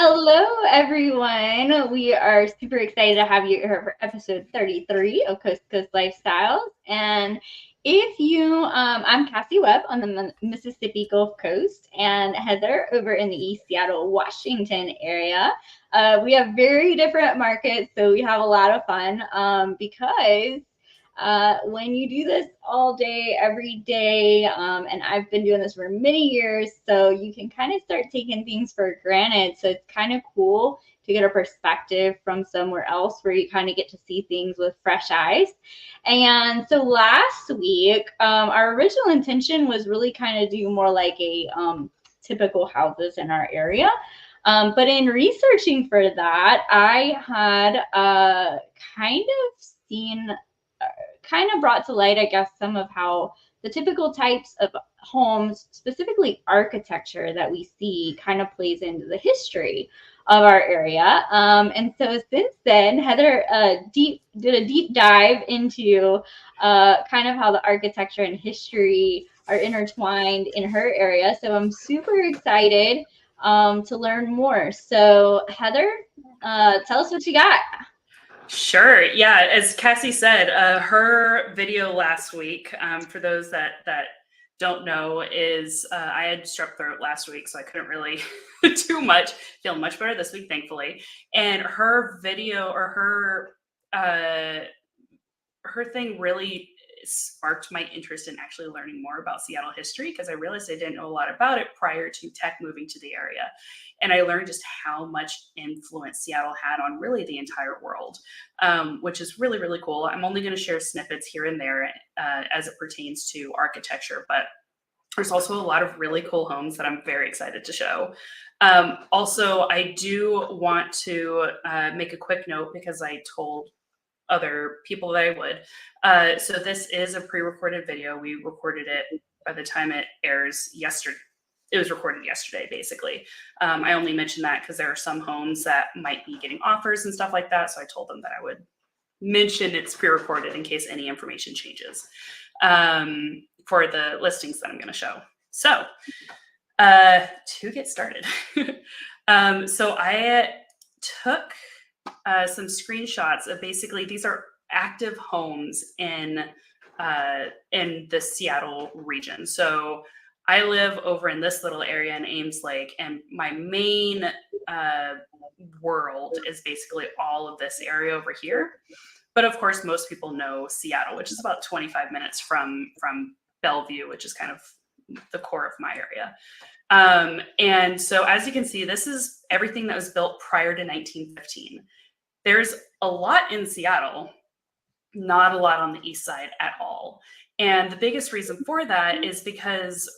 Hello, everyone. We are super excited to have you here for episode 33 of Coast to Coast Lifestyles. And if you, I'm Cassie Webb on the Mississippi Gulf Coast and Heather over in the East Seattle, Washington area. We have very different markets, so we have a lot of fun because when you do this all day, every day, and I've been doing this for many years, so you can kind of start taking things for granted. So it's kind of cool to get a perspective from somewhere else where you kind of get to see things with fresh eyes. And so last week, our original intention was really kind of do more like a typical houses in our area. But in researching for that, I had kind of seen kind of brought to light, I guess, some of how the typical types of homes, specifically architecture that we see, kind of plays into the history of our area. And so since then, Heather did a deep dive into kind of how the architecture and history are intertwined in her area. So I'm super excited to learn more. So Heather, tell us what you got. Sure. Yeah. As Cassie said, her video last week, for those that don't know, is I had strep throat last week, so I couldn't really do much. Feeling much better this week, thankfully. And her video or her thing really sparked my interest in actually learning more about Seattle history, because I realized I didn't know a lot about it prior to tech moving to the area. And I learned just how much influence Seattle had on really the entire world, which is really, really cool. I'm only going to share snippets here and there as it pertains to architecture, but there's also a lot of really cool homes that I'm very excited to show. Also, I do want to make a quick note, because I told other people that I would. So this is a pre-recorded video. We recorded it by the time it airs yesterday. It was recorded yesterday, basically. I only mentioned that because there are some homes that might be getting offers and stuff like that. So I told them that I would mention it's pre-recorded in case any information changes for the listings that I'm going to show. So to get started. So I took some screenshots of basically, these are active homes in the Seattle region. So I live over in this little area in Ames Lake, and my main world is basically all of this area over here. But of course, most people know Seattle, which is about 25 minutes from Bellevue, which is kind of the core of my area. And so as you can see, this is everything that was built prior to 1915. There's a lot in Seattle, not a lot on the east side at all. And the biggest reason for that is because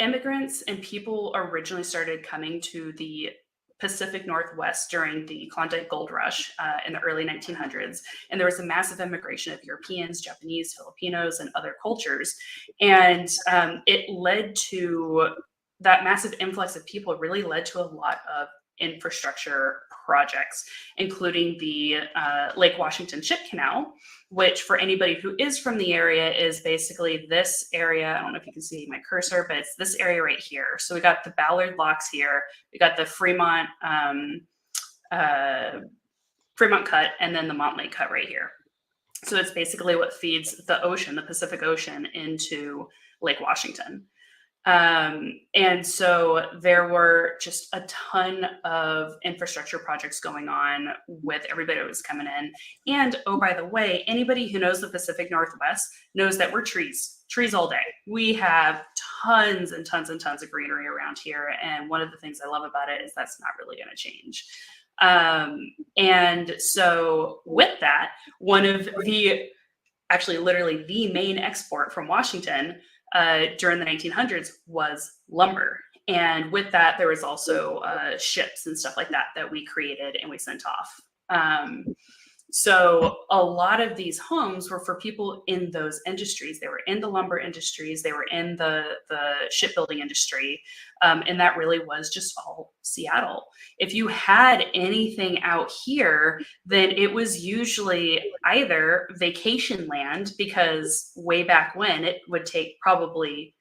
immigrants and people originally started coming to the Pacific Northwest during the Klondike Gold Rush in the early 1900s. And there was a massive immigration of Europeans, Japanese, Filipinos, and other cultures. And it led to that massive influx of people, really led to a lot of infrastructure projects, including the Lake Washington Ship Canal, which for anybody who is from the area is basically this area. I don't know if you can see my cursor, but it's this area right here. So we got the Ballard Locks here, we got the Fremont Cut, and then the Montlake Cut right here. So it's basically what feeds the ocean, the Pacific Ocean, into Lake Washington. And so there were just a ton of infrastructure projects going on with everybody that was coming in. And oh, by the way, anybody who knows the Pacific Northwest knows that we're trees all day. We have tons and tons and tons of greenery around here. And one of the things I love about it is that's not really going to change. And so with that, one of the, actually literally the main export from Washington during the 1900s was lumber. And with that, there was also ships and stuff like that that we created and we sent off. So a lot of these homes were for people in those industries. They were in the lumber industries, they were in the shipbuilding industry, and that really was just all Seattle. If you had anything out here, then it was usually either vacation land, because way back when it would take probably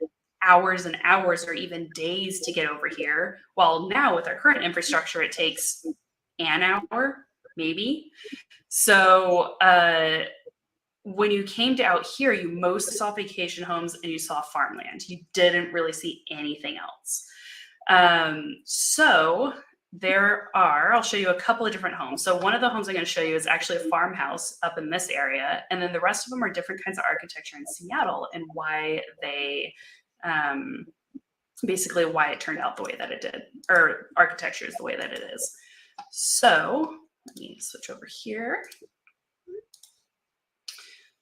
hours and hours or even days to get over here. While now with our current infrastructure, it takes an hour, maybe. So when you came to out here, you mostly saw vacation homes and you saw farmland. You didn't really see anything else. So I'll show you a couple of different homes. So one of the homes I'm going to show you is actually a farmhouse up in this area. And then the rest of them are different kinds of architecture in Seattle and why they, basically why it turned out the way that it did, or architecture is the way that it is. So let me switch over here.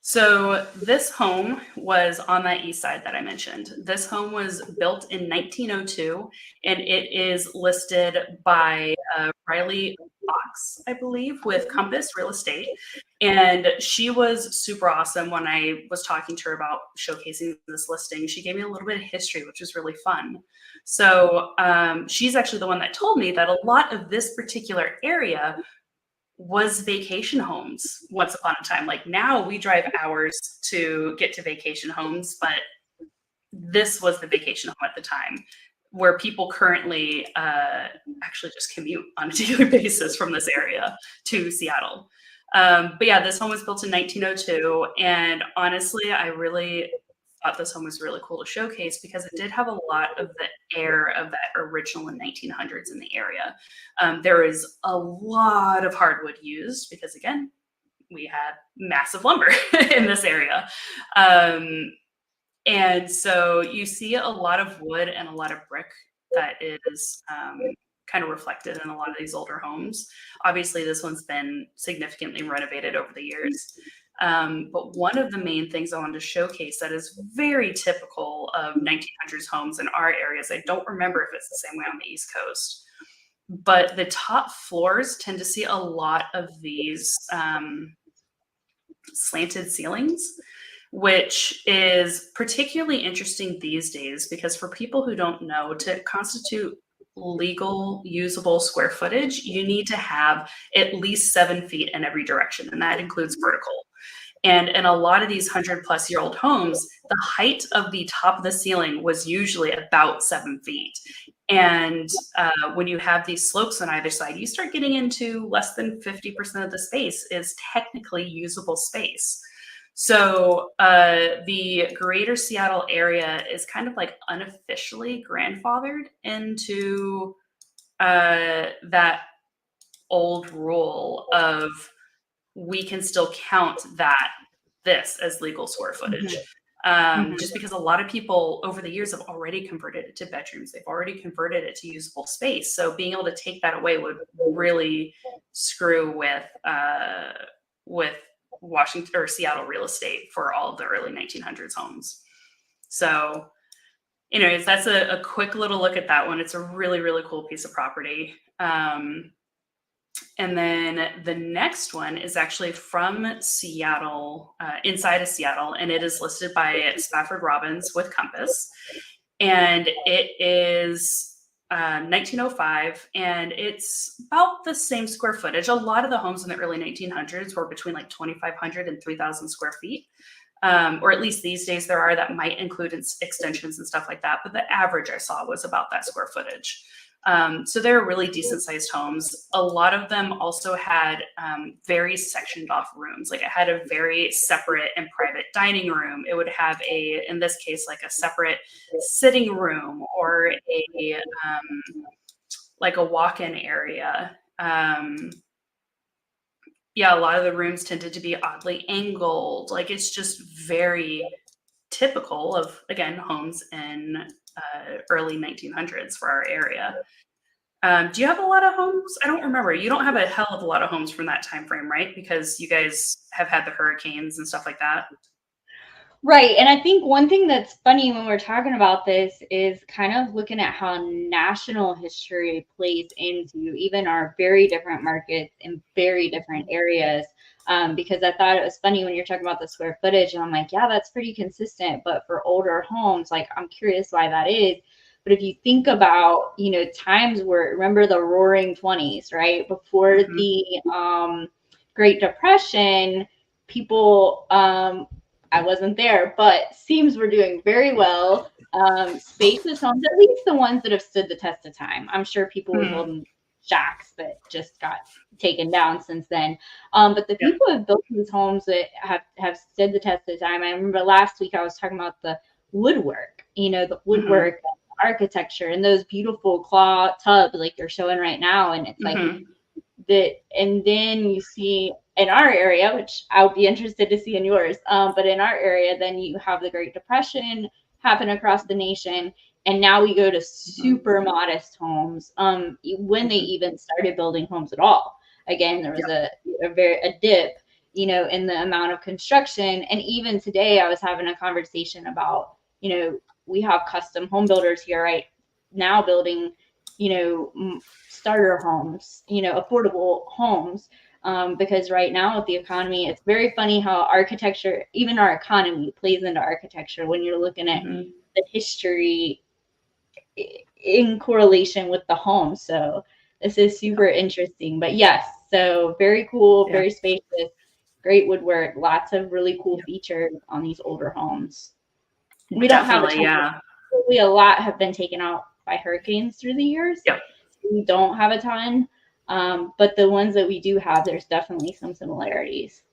So this home was on that east side that I mentioned. This home was built in 1902, and it is listed by Riley Fox, I believe, with Compass Real Estate. And she was super awesome when I was talking to her about showcasing this listing. She gave me a little bit of history, which was really fun. So she's actually the one that told me that a lot of this particular area was vacation homes once upon a time. Like now we drive hours to get to vacation homes, but this was the vacation home at the time, where people currently actually just commute on a daily basis from this area to Seattle. But yeah, this home was built in 1902. And honestly, I really thought this home was really cool to showcase because it did have a lot of the air of that original in 1900s in the area. There is a lot of hardwood used because, again, we had massive lumber in this area. And so you see a lot of wood and a lot of brick that is kind of reflected in a lot of these older homes. Obviously, this one's been significantly renovated over the years. But one of the main things I wanted to showcase that is very typical of 1900s homes in our areas, I don't remember if it's the same way on the East Coast, but the top floors tend to see a lot of these slanted ceilings, which is particularly interesting these days because for people who don't know, to constitute legal usable square footage, you need to have at least 7 feet in every direction, and that includes vertical. And in a lot of these 100-plus-year-old homes, the height of the top of the ceiling was usually about 7 feet. And when you have these slopes on either side, you start getting into less than 50% of the space is technically usable space. So the greater Seattle area is kind of like unofficially grandfathered into that old rule of we can still count this as legal square footage. Just because a lot of people over the years have already converted it to bedrooms. They've already converted it to usable space. So being able to take that away would really screw with Washington or Seattle real estate for all of the early 1900s homes. So anyways, that's a quick little look at that one. It's a really, really cool piece of property. And then the next one is actually from Seattle, inside of Seattle, and it is listed by Spafford Robbins with Compass. And it is 1905, and it's about the same square footage. A lot of the homes in the early 1900s were between like 2,500 and 3,000 square feet. Or at least these days there are that might include extensions and stuff like that. But the average I saw was about that square footage. So they're really decent sized homes. A lot of them also had very sectioned off rooms. Like it had a very separate and private dining room. It would have in this case, like a separate sitting room or like a walk-in area. Yeah, a lot of the rooms tended to be oddly angled. Like it's just very typical of, again, homes in early 1900s for our area. Do you have a lot of homes? I don't remember. You don't have a hell of a lot of homes from that time frame, right? Because you guys have had the hurricanes and stuff like that. Right. And I think one thing that's funny when we're talking about this is kind of looking at how national history plays into even our very different markets in very different areas. Because I thought it was funny when you're talking about the square footage, and I'm like, yeah, that's pretty consistent. But for older homes, like, I'm curious why that is. But if you think about, times where, remember the Roaring 20s, right? Before the Great Depression, people I wasn't there, but seems we're doing very well. Spacious homes, at least the ones that have stood the test of time. I'm sure people were Mhm. building shacks that just got taken down since then. But the Yeah. people who have built these homes that have stood the test of time. I remember last week I was talking about the woodwork, the Mhm. woodwork architecture and those beautiful claw tubs like you're showing right now. And it's like Mhm. that, and then you see in our area, which I would be interested to see in yours, but in our area, then you have the Great Depression happen across the nation, and now we go to Mhm. super modest homes. When they Mhm. even started building homes at all, again, there was Yeah. a dip, in the amount of construction. And even today, I was having a conversation about, we have custom home builders here right now building, starter homes, affordable homes. Because right now with the economy, it's very funny how architecture, even our economy, plays into architecture when you're looking at Mhm. the history in correlation with the home. So this is super interesting. But yes, so very cool, Yeah. very spacious, great woodwork, lots of really cool Yeah. features on these older homes. We don't have a Definitely. ton. Yeah. Probably a lot have been taken out by hurricanes through the years. Yep. We don't have a ton, but the ones that we do have, there's definitely some similarities.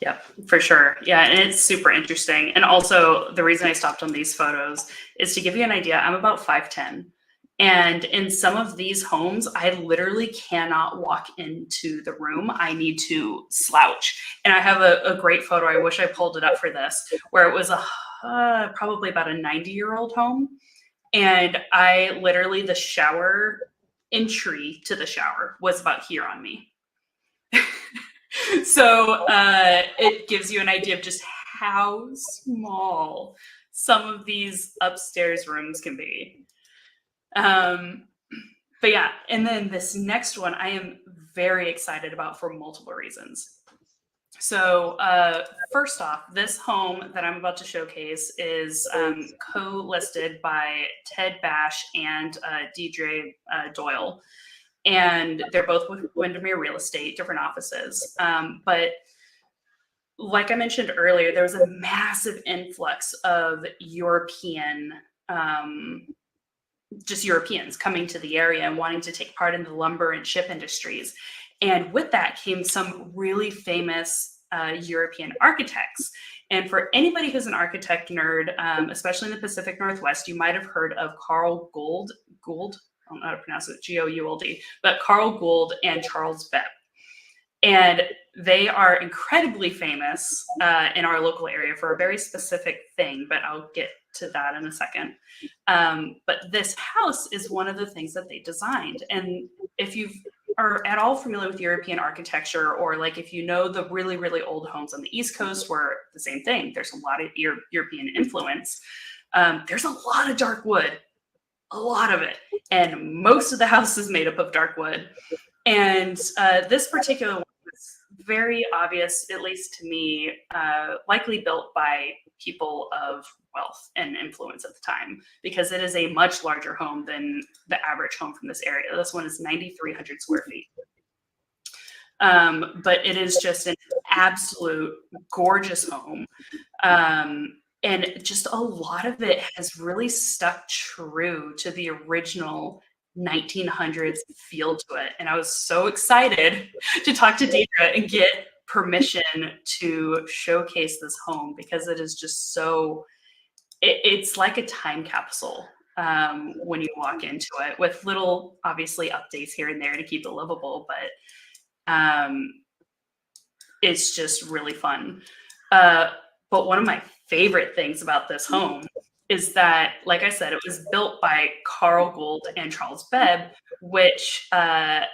Yep, for sure. Yeah, and it's super interesting. And also, the reason I stopped on these photos is to give you an idea. I'm about 5'10". And in some of these homes, I literally cannot walk into the room. I need to slouch. And I have a great photo. I wish I pulled it up for this, where it was probably about a 90-year-old home. And I literally, the shower entry to the shower was about here on me. So it gives you an idea of just how small some of these upstairs rooms can be. Um, but yeah, and then this next one I am very excited about for multiple reasons. So first off, this home that I'm about to showcase is co-listed by Ted Bash and Deidre Doyle, and they're both with Windermere Real Estate, different offices. But like I mentioned earlier, there was a massive influx of just Europeans coming to the area and wanting to take part in the lumber and ship industries. And with that came some really famous European architects. And for anybody who's an architect nerd, especially in the Pacific Northwest, you might have heard of Carl Gould, I don't know how to pronounce it, Gould, but Carl Gould and Charles Bebb. And they are incredibly famous in our local area for a very specific thing, but I'll get to that in a second. But this house is one of the things that they designed. And if you are at all familiar with European architecture, or like if you know the really, really old homes on the East Coast were the same thing, there's a lot of European influence. There's a lot of dark wood, a lot of it. And most of the house is made up of dark wood. And this particular one was very obvious, at least to me, likely built by people of wealth and influence at the time, because it is a much larger home than the average home from this area. This one is 9,300 square feet. But it is just an absolute gorgeous home. And just a lot of it has really stuck true to the original 1900s feel to it. And I was so excited to talk to Deidre and get permission to showcase this home, because it is just so, it's like a time capsule when you walk into it, with little, obviously, updates here and there to keep it livable. But it's just really fun. But one of my favorite things about this home is that, like I said, it was built by Carl Gould and Charles Bebb, which are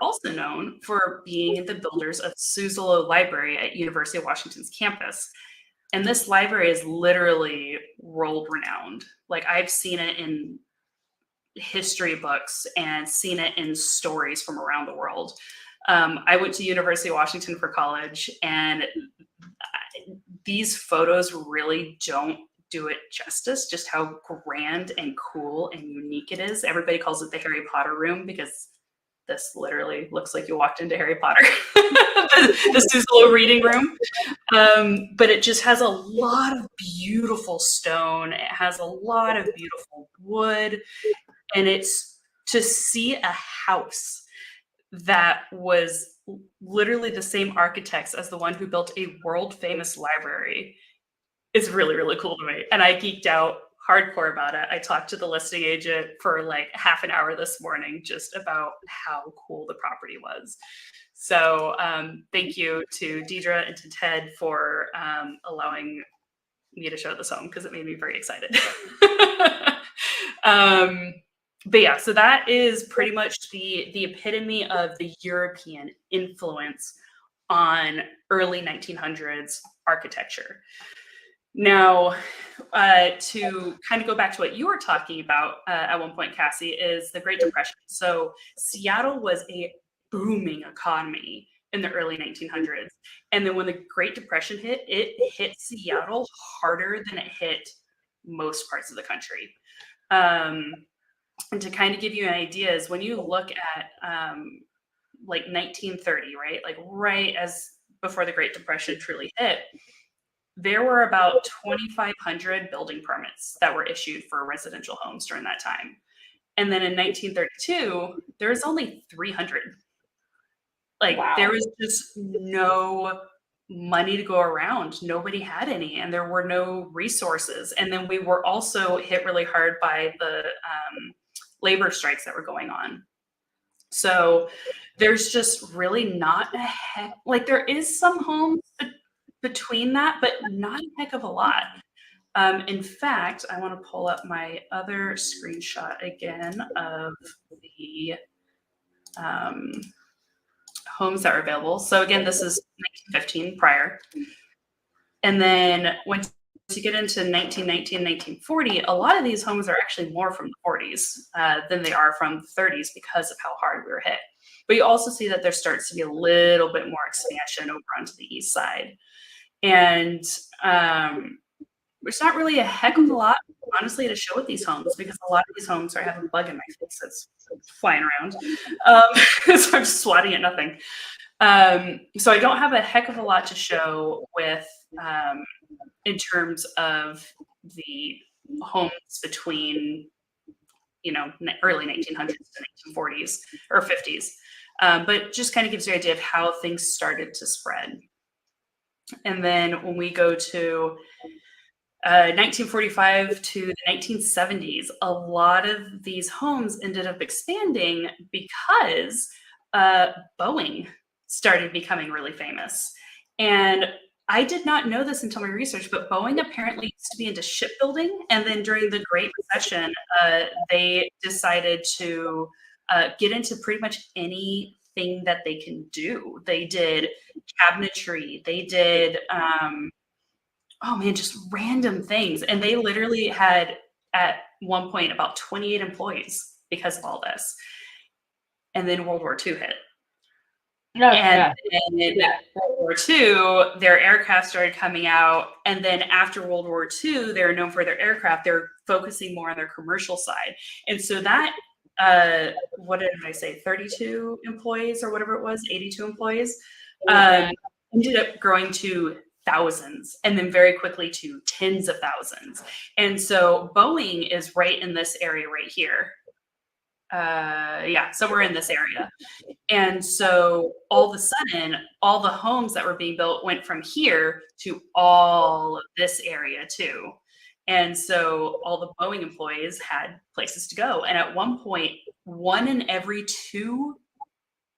also known for being the builders of Suzzallo Library at University of Washington's campus. And this library is literally world renowned. Like, I've seen it in history books and seen it in stories from around the world. I went to University of Washington for college, and these photos really don't do it justice, just how grand and cool and unique it is. Everybody calls it the Harry Potter room because this literally looks like you walked into Harry Potter, the Suzzallo reading room. But it just has a lot of beautiful stone. It has a lot of beautiful wood. And it's to see a house that was literally the same architects as the one who built a world famous library is really, really cool to me. And I geeked out hardcore about it. I talked to the listing agent for like half an hour this morning just about how cool the property was. So thank you to Deidre and to Ted for allowing me to show this home because it made me very excited. But yeah, so that is pretty much the epitome of the European influence on early 1900s architecture. Now, to kind of go back to what you were talking about at one point, Cassie, is the Great Depression. So Seattle was a booming economy in the early 1900s. And then when the Great Depression hit, it hit Seattle harder than it hit most parts of the country. And to kind of give you an idea is when you look at like 1930, right? Like right as before the Great Depression truly hit, there were about 2,500 building permits that were issued for residential homes during that time. And then in 1932, there was only 300. Like Wow. there was just no money to go around. Nobody had any, and there were no resources. And then we were also hit really hard by the labor strikes that were going on. So there's just really not a heck, like there is some homes between that, but not a heck of a lot. In fact, I want to pull up my other screenshot again of the homes that are available. So again, this is 1915 prior. And then once you get into 1919, 1940, a lot of these homes are actually more from the 40s than they are from the 30s because of how hard we were hit. But you also see that there starts to be a little bit more expansion over onto the east side. And there's not really a heck of a lot, honestly, to show with these homes because a lot of these homes are having a bug in my face that's flying around. So I'm just swatting at nothing. So I don't have a heck of a lot to show with in terms of the homes between, you know, early 1900s to 1940s or 50s. But just kind of gives you an idea of how things started to spread. And then when we go to 1945 to the 1970s, a lot of these homes ended up expanding because Boeing started becoming really famous. And I did not know this until my research, but Boeing apparently used to be into shipbuilding. And then during the Great Recession, they decided to get into pretty much anything that they can do. They did cabinetry, they did just random things. And they literally had at one point about 28 employees because of all this. And then World War II hit. And in World War II, their aircraft started coming out. And then after World War II, they're known for their aircraft. They're focusing more on their commercial side. And so that, what did I say, 32 employees or whatever it was, 82 employees, ended up growing to thousands and then very quickly to tens of thousands. And so Boeing is right in this area right here. Somewhere in this area. And so all of a sudden, all the homes that were being built went from here to all of this area too. And so all the Boeing employees had places to go. And at one point, 1 in every 2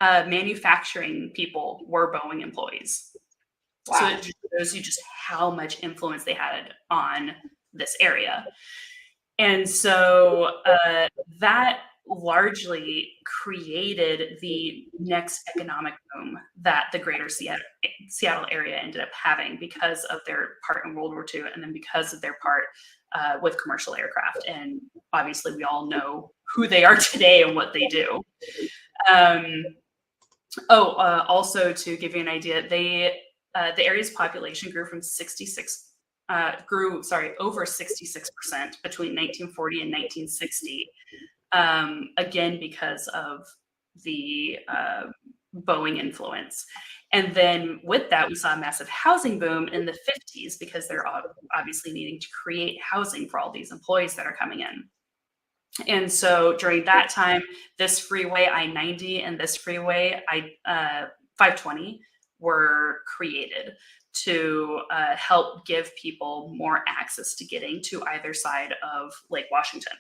manufacturing people were Boeing employees. Wow. So it just shows you just how much influence they had on this area. And so that largely created the next economic boom that the greater Seattle area ended up having because of their part in World War II and then because of their part with commercial aircraft. And obviously we all know who they are today and what they do. Also to give you an idea, the area's population grew from over 66% between 1940 and 1960. Again, because of the Boeing influence. And then with that, we saw a massive housing boom in the 50s because they're obviously needing to create housing for all these employees that are coming in. And so during that time, this freeway, I-90, and this freeway, 520, were created to help give people more access to getting to either side of Lake Washington.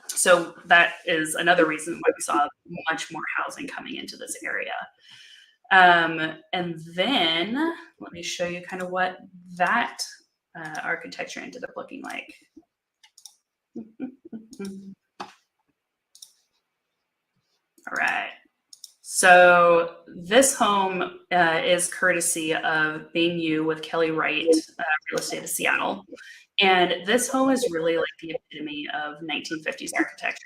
So that is another reason why we saw much more housing coming into this area. And then let me show you kind of what that architecture ended up looking like. All right. So this home is courtesy of Being You with Kelly Wright, Real Estate of Seattle. And this home is really like the epitome of 1950s architecture.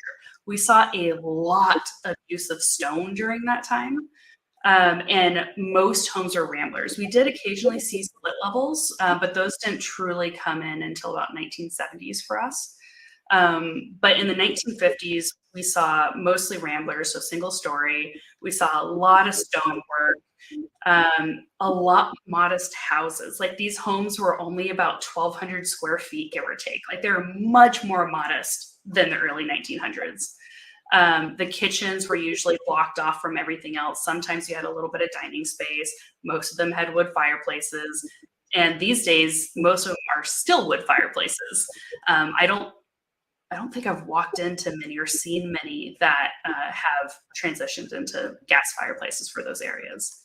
We saw a lot of use of stone during that time. And most homes are ramblers. We did occasionally see split levels, but those didn't truly come in until about 1970s for us. But in the 1950s, we saw mostly ramblers, so single story. We saw a lot of stonework, a lot modest houses. Like these homes were only about 1,200 square feet, give or take. Like they were much more modest than the early 1900s. The kitchens were usually blocked off from everything else. Sometimes you had a little bit of dining space. Most of them had wood fireplaces. And these days, most of them are still wood fireplaces. I don't think I've walked into many or seen many that have transitioned into gas fireplaces for those areas.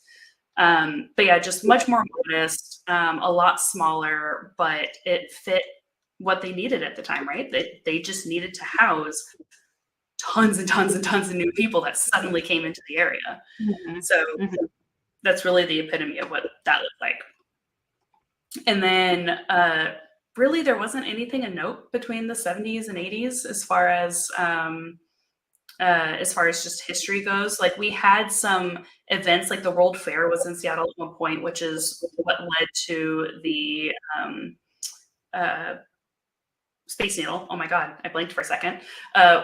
But yeah, just much more modest, a lot smaller, but it fit what they needed at the time, right? They just needed to house tons and tons and tons of new people that suddenly came into the area. Mm-hmm. So that's really the epitome of what that looked like. And then really there wasn't anything of note between the 70s and 80s as far as just history goes. Like we had some events, like the World Fair was in Seattle at one point, which is what led to the Space Needle. Oh my God, I blinked for a second.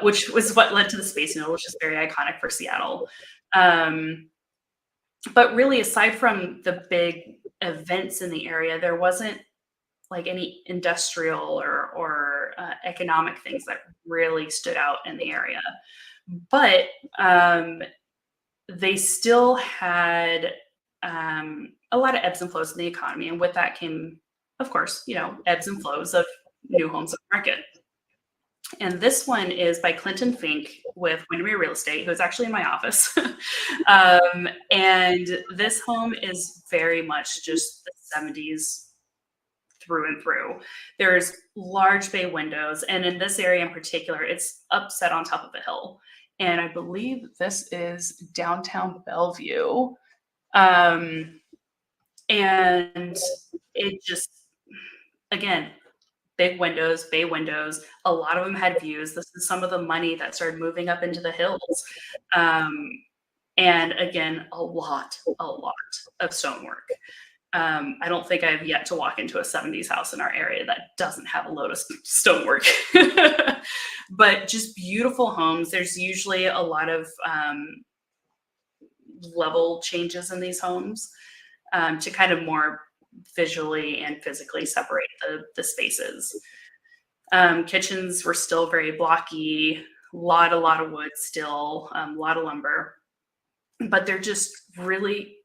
Which was what led to the Space Needle, which is very iconic for Seattle. But really, aside from the big events in the area, there wasn't like any industrial or economic things that really stood out in the area. But they still had a lot of ebbs and flows in the economy. And with that came, of course, ebbs and flows of new homes on the market. And this one is by Clinton Fink with Windermere Real Estate, who's actually in my office. And this home is very much just the 70s through and through. There's large bay windows. And in this area in particular, it's upset on top of a hill. And I believe this is downtown Bellevue. And it just, again, big windows, bay windows. A lot of them had views. This is some of the money that started moving up into the hills. And again, a lot of stonework. I don't think I've yet to walk into a 70s house in our area that doesn't have a load of stonework. But just beautiful homes. There's usually a lot of level changes in these homes to kind of more visually and physically separate the spaces. Kitchens were still very blocky, a lot of wood still, a lot of lumber, but they're just really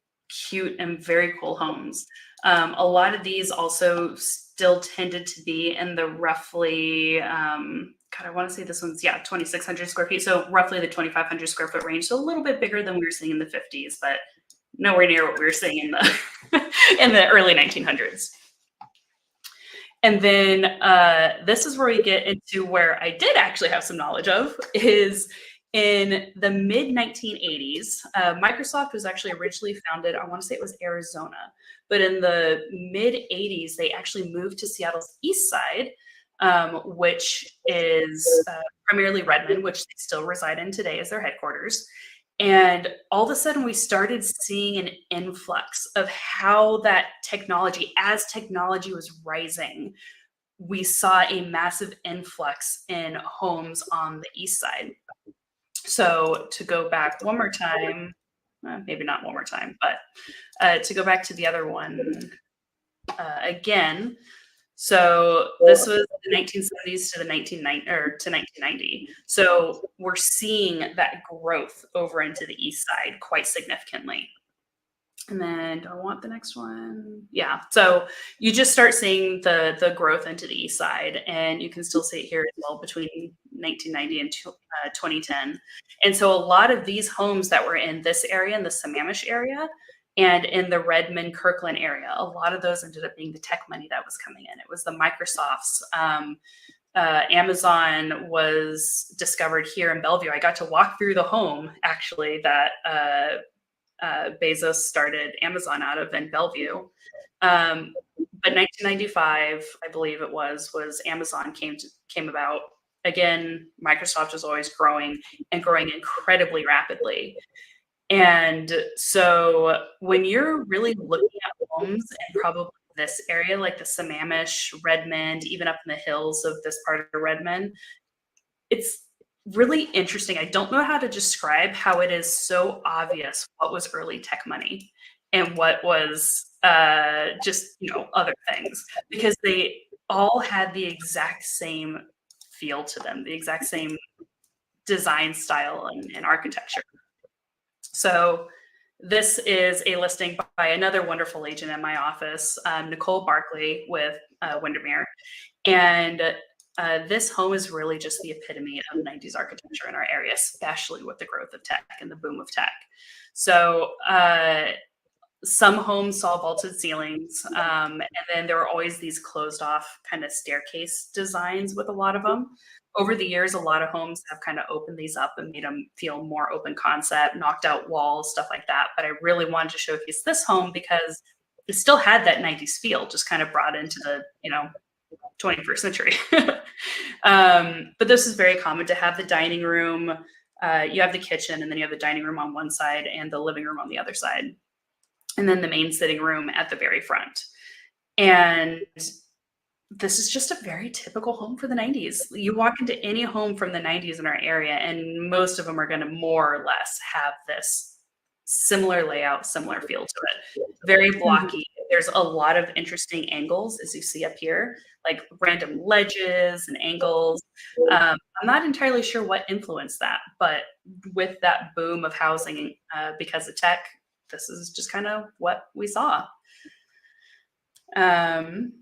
cute and very cool homes. A lot of these also still tended to be in the roughly, I want to say this one's, 2,600 square feet. So roughly the 2,500 square foot range. So a little bit bigger than we were seeing in the 50s, but nowhere near what we were seeing in the in the early 1900s. And then this is where we get into where I did actually have some knowledge of, is in the mid 1980s. Microsoft was actually originally founded, I want to say it was Arizona, but in the mid 80s, they actually moved to Seattle's east side, which is primarily Redmond, which they still reside in today as their headquarters. And all of a sudden, we started seeing an influx of how that technology, as technology was rising, we saw a massive influx in homes on the east side. So to go back one more time, maybe not one more time, but to go back to the other one again. So this was the 1970s to the 1990 or to 1990. So we're seeing that growth over into the east side quite significantly. And then do I want the next one? Yeah. So you just start seeing the growth into the east side, and you can still see it here as well between 1990 and 2010. And so a lot of these homes that were in this area, in the Sammamish area, and in the Redmond Kirkland area, a lot of those ended up being the tech money that was coming in. It was the Microsofts. Amazon was discovered here in Bellevue. I got to walk through the home actually that Bezos started Amazon out of in Bellevue. But 1995, I believe it was Amazon came about. Again, Microsoft was always growing and growing incredibly rapidly. And so when you're really looking at homes in probably this area, like the Sammamish, Redmond, even up in the hills of this part of Redmond, it's really interesting. I don't know how to describe how it is so obvious what was early tech money and what was just, other things, because they all had the exact same feel to them, the exact same design style and architecture. So this is a listing by another wonderful agent in my office, Nicole Barkley with Windermere. And this home is really just the epitome of 90s architecture in our area, especially with the growth of tech and the boom of tech. So some homes saw vaulted ceilings, and then there were always these closed off kind of staircase designs with a lot of them. Over the years, a lot of homes have kind of opened these up and made them feel more open concept, knocked out walls, stuff like that. But I really wanted to showcase this home because it still had that 90s feel, just kind of brought into the, 21st century. But this is very common to have the dining room. You have the kitchen, and then you have the dining room on one side and the living room on the other side. And then the main sitting room at the very front. And this is just a very typical home for the 90s. You walk into any home from the 90s in our area, and most of them are going to more or less have this similar layout, similar feel to it. Very blocky. There's a lot of interesting angles, as you see up here, like random ledges and angles. I'm not entirely sure what influenced that, but with that boom of housing because of tech, this is just kind of what we saw. And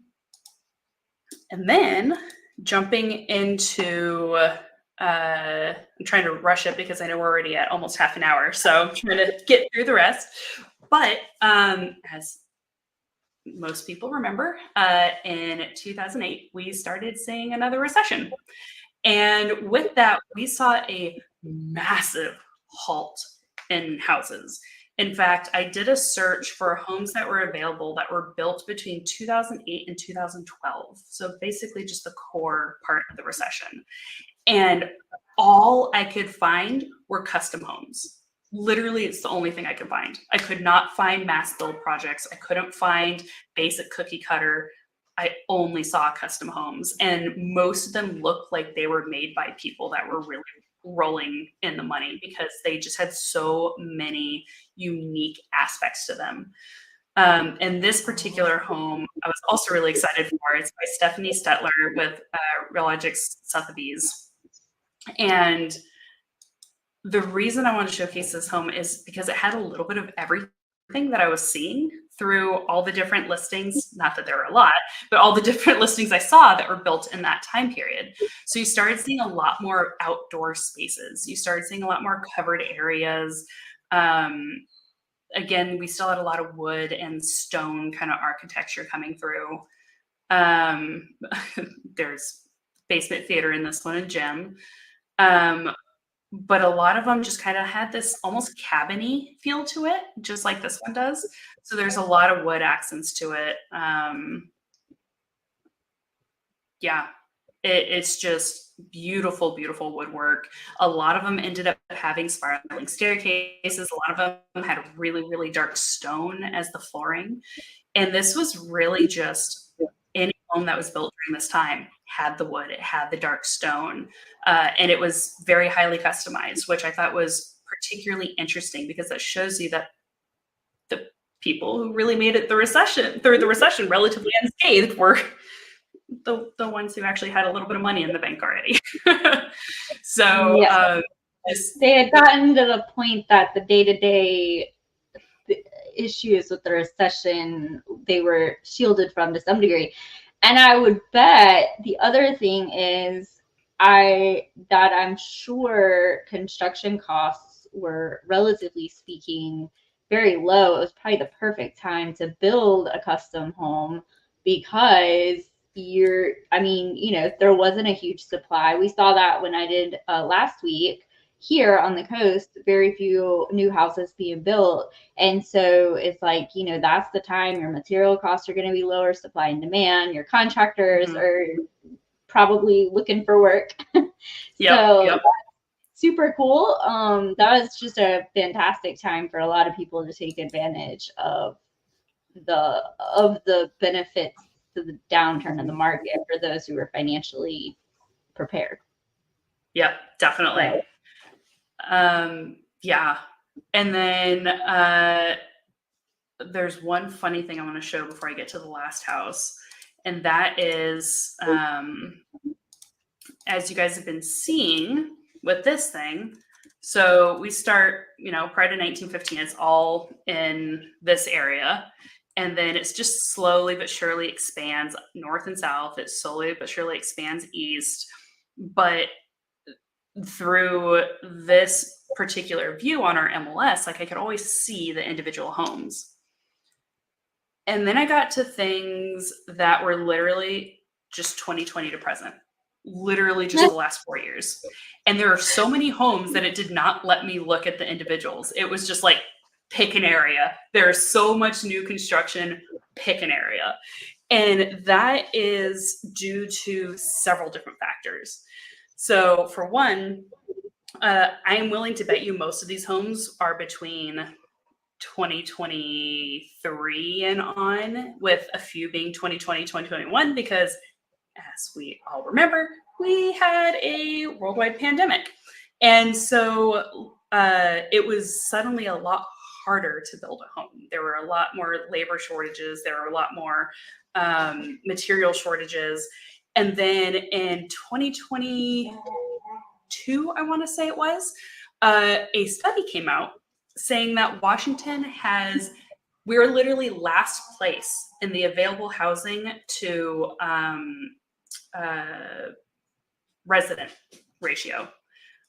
then jumping into, I'm trying to rush it because I know we're already at almost half an hour, so I'm trying to get through the rest. But as most people remember, in 2008, we started seeing another recession. And with that, we saw a massive halt in houses. In fact, I did a search for homes that were available that were built between 2008 and 2012. So basically just the core part of the recession. And all I could find were custom homes. Literally, it's the only thing I could find. I could not find mass build projects. I couldn't find basic cookie cutter. I only saw custom homes. And most of them looked like they were made by people that were really rolling in the money because they just had so many unique aspects to them. And this particular home, I was also really excited for. It's by Stephanie Stetler with Realogics Sotheby's. And the reason I want to showcase this home is because it had a little bit of everything that I was seeing through all the different listings, not that there were a lot, but all the different listings I saw that were built in that time period. So you started seeing a lot more outdoor spaces. You started seeing a lot more covered areas. Again, we still had a lot of wood and stone kind of architecture coming through. There's basement theater in this one, and gym. But a lot of them just kind of had this almost cabin-y feel to it, just like this one does. So there's a lot of wood accents to it. Yeah, it's just beautiful, beautiful woodwork. A lot of them ended up having spiraling staircases. A lot of them had really, really dark stone as the flooring. And this was really just any home that was built during this time had the wood, it had the dark stone, and it was very highly customized, which I thought was particularly interesting because that shows you that the people who really made it through the recession relatively unscathed were the ones who actually had a little bit of money in the bank already. So yeah. They had gotten to the point that the day-to-day issues with the recession, they were shielded from to some degree. And I would bet the other thing is I'm sure construction costs were, relatively speaking, very low. It was probably the perfect time to build a custom home because there wasn't a huge supply. We saw that when I did last week here on the coast, very few new houses being built. And so it's like, that's the time your material costs are going to be lower, supply and demand, your contractors are probably looking for work. Yep. Super cool. That was just a fantastic time for a lot of people to take advantage of the benefits to the downturn in the market for those who were financially prepared. Yep, definitely. Yeah. And then there's one funny thing I want to show before I get to the last house. And that is, as you guys have been seeing with this thing, so we start, prior to 1915, it's all in this area. And then it's just slowly but surely expands north and south. It slowly but surely expands east. But through this particular view on our MLS, like I could always see the individual homes. And then I got to things that were literally just 2020 to present, literally just the last 4 years. And there are so many homes that it did not let me look at the individuals. It was just like, pick an area. There's so much new construction, pick an area. And that is due to several different factors. So for one, I am willing to bet you most of these homes are between 2023 and on, with a few being 2020, 2021, because as we all remember, we had a worldwide pandemic. And so it was suddenly a lot harder to build a home. There were a lot more labor shortages. There were a lot more material shortages. And then in 2022, I want to say it was, a study came out saying that Washington we're literally last place in the available housing to resident ratio.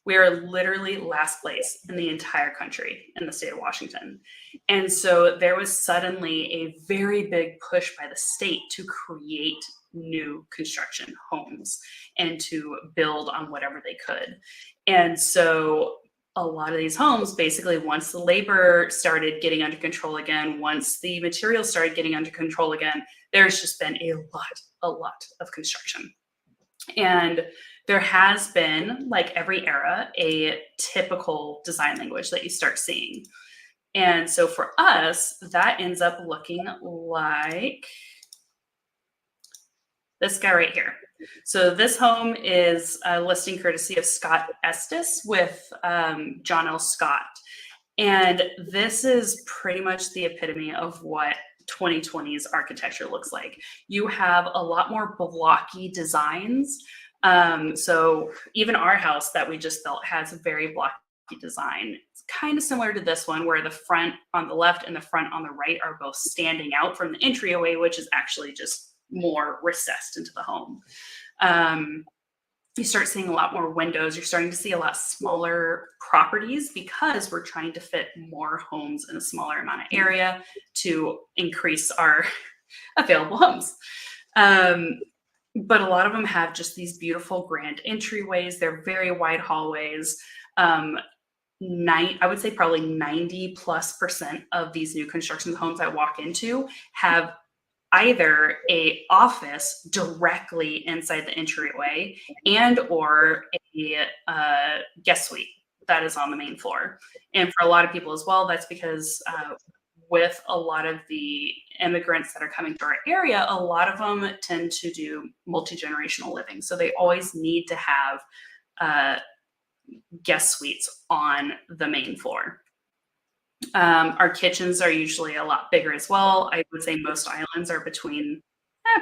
We are literally last place in the entire country in the state of Washington. And so there was suddenly a very big push by the state to create new construction homes and to build on whatever they could. And so a lot of these homes, basically, once the labor started getting under control again, once the materials started getting under control again, there's just been a lot of construction. And there has been, like every era, a typical design language that you start seeing. And so for us, that ends up looking like this guy right here. So this home is a listing courtesy of Scott Estes with John L. Scott. And this is pretty much the epitome of what 2020's architecture looks like. You have a lot more blocky designs. So even our house that we just built has a very blocky design. It's kind of similar to this one, where the front on the left and the front on the right are both standing out from the entryway, which is actually just more recessed into the home. You start seeing a lot more windows. You're starting to see a lot smaller properties because we're trying to fit more homes in a smaller amount of area to increase our available homes. But a lot of them have just these beautiful grand entryways. They're very wide hallways. I would say probably 90+% of these new construction homes I walk into have either a office directly inside the entryway and or a guest suite that is on the main floor. And for a lot of people as well, that's because with a lot of the immigrants that are coming to our area, a lot of them tend to do multi-generational living. So they always need to have guest suites on the main floor. Our kitchens are usually a lot bigger as well. I would say most islands are between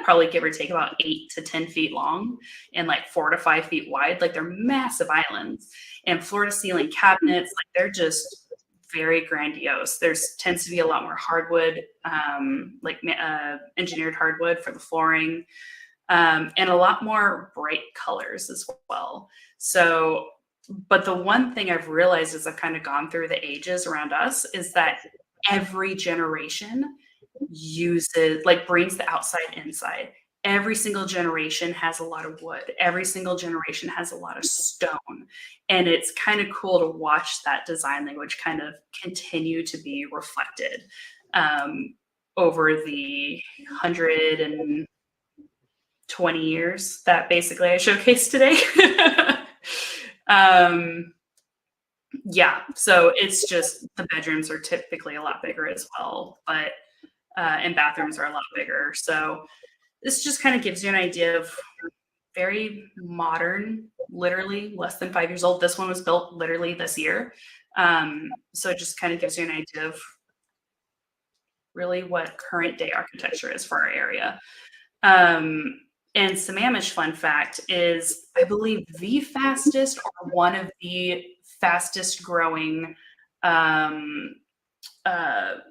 probably give or take about 8 to 10 feet long and like 4 to 5 feet wide. Like they're massive islands, and floor to ceiling cabinets. Like they're just very grandiose. There's tends to be a lot more hardwood, engineered hardwood for the flooring, and a lot more bright colors as well. So, but the one thing I've realized as I've kind of gone through the ages around us is that every generation brings the outside inside. Every single generation has a lot of wood. Every single generation has a lot of stone. And it's kind of cool to watch that design language kind of continue to be reflected over the 120 years that basically I showcased today. Yeah, so it's just the bedrooms are typically a lot bigger as well, but and bathrooms are a lot bigger. So this just kind of gives you an idea of very modern, literally less than 5 years old. This one was built literally this year. So it just kind of gives you an idea of really what current day architecture is for our area. And Sammamish, fun fact, is I believe the fastest or one of the fastest growing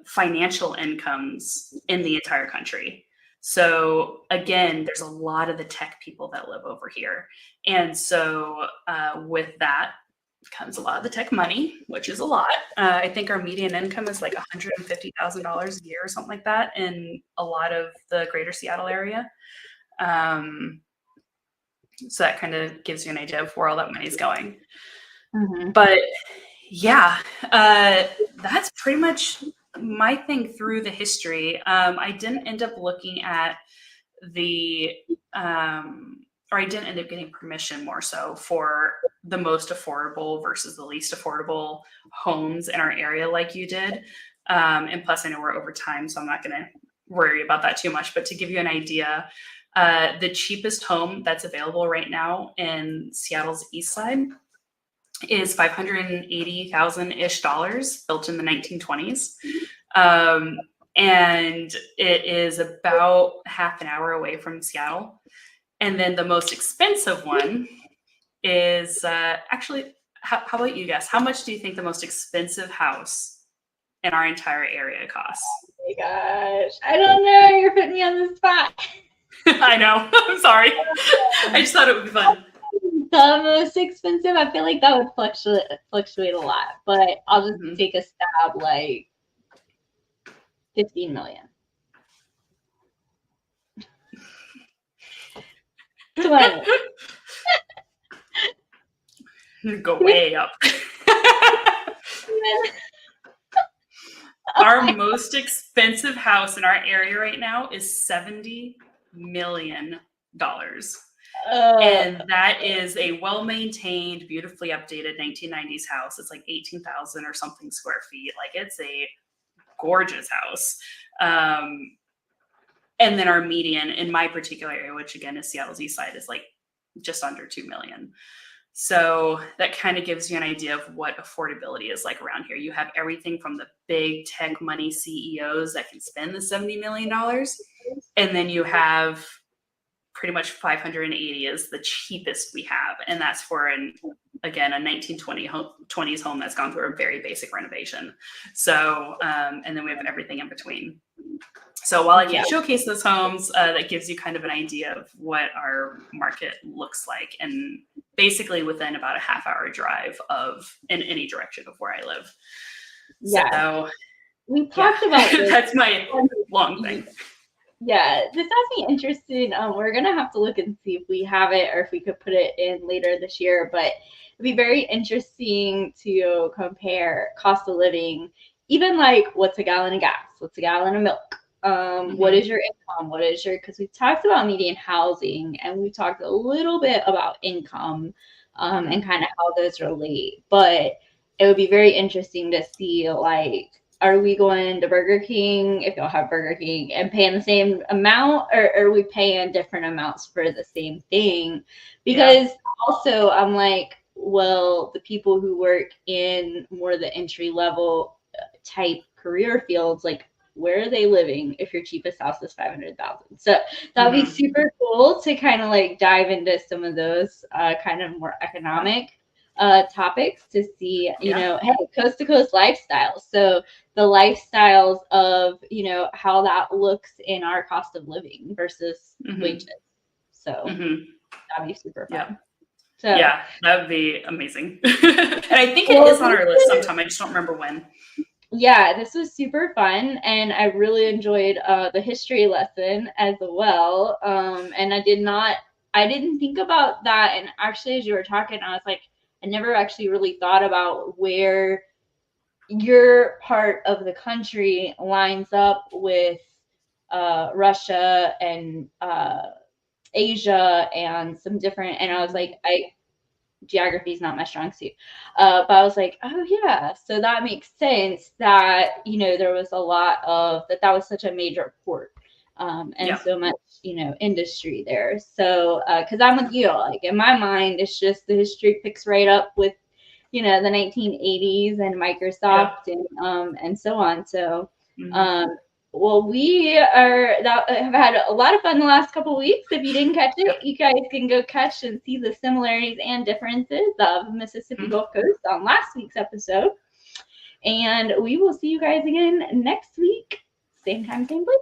financial incomes in the entire country. So again, there's a lot of the tech people that live over here. And so with that comes a lot of the tech money, which is a lot. I think our median income is like $150,000 a year or something like that in a lot of the greater Seattle area. So that kind of gives you an idea of where all that money is going. Mm-hmm. But yeah, that's pretty much my thing through the history. I didn't end up looking at or I didn't end up getting permission more so for the most affordable versus the least affordable homes in our area like you did. And plus I know we're over time, so I'm not going to worry about that too much. But to give you an idea, the cheapest home that's available right now in Seattle's east side is $580,000-ish, built in the 1920s. And it is about half an hour away from Seattle. And then the most expensive one is actually, how about you guess? How much do you think the most expensive house in our entire area costs? Oh my gosh. I don't know. You're putting me on the spot. I know. I'm sorry. I just thought it would be fun. The most expensive, I feel like that would fluctuate a lot, but I'll just take a stab, like 15 million. 20. Go way up. Our most expensive house in our area right now is $70 million. And that is a well-maintained, beautifully updated 1990s house. It's like 18,000 or something square feet. Like it's a gorgeous house. And then our median in my particular area, which again is Seattle's east side, is like just under 2 million. So that kind of gives you an idea of what affordability is like around here. You have everything from the big tech money CEOs that can spend the $70 million. And then you have pretty much 580 is the cheapest we have. And that's for a 1920s home that's gone through a very basic renovation. So, and then we have everything in between. So while I can't showcase those homes, that gives you kind of an idea of what our market looks like, and basically within about a half-hour drive in any direction of where I live. Yeah. So we talked about this. That's my long thing. Yeah, this has me interested. We're gonna have to look and see if we have it or if we could put it in later this year. But it'd be very interesting to compare cost of living, even like what's a gallon of gas, what's a gallon of milk. What is your income? Because we talked about median housing and we talked a little bit about income and kind of how those relate. But it would be very interesting to see like are we going to Burger King if y'all have Burger King and paying the same amount, or are we paying different amounts for the same thing? Because also I'm like, well, the people who work in more the entry level type career fields, like where are they living if your cheapest house is 500,000? So that would be super cool to kind of like dive into some of those kind of more economic topics to see, you know, hey, coast to coast lifestyles. So the lifestyles of, you know, how that looks in our cost of living versus wages. So that'd be super fun. So yeah, that would be amazing. And I think it is on our list sometime. I just don't remember when. Yeah, this was super fun, and I really enjoyed the history lesson as well. And I didn't think about that. And actually, as you were talking, I was like, I never actually really thought about where your part of the country lines up with Russia and Asia and some different. And I was like, geography is not my strong suit. But I was like, oh yeah, so that makes sense that, you know, there was a lot of that was such a major port. And so much, you know, industry there. So, because I'm with you, like in my mind, it's just the history picks right up with, you know, the 1980s and Microsoft and so on. So, well, we have had a lot of fun the last couple of weeks. If you didn't catch it, you guys can go catch and see the similarities and differences of Mississippi Gulf Coast on last week's episode. And we will see you guys again next week. Same time, same place.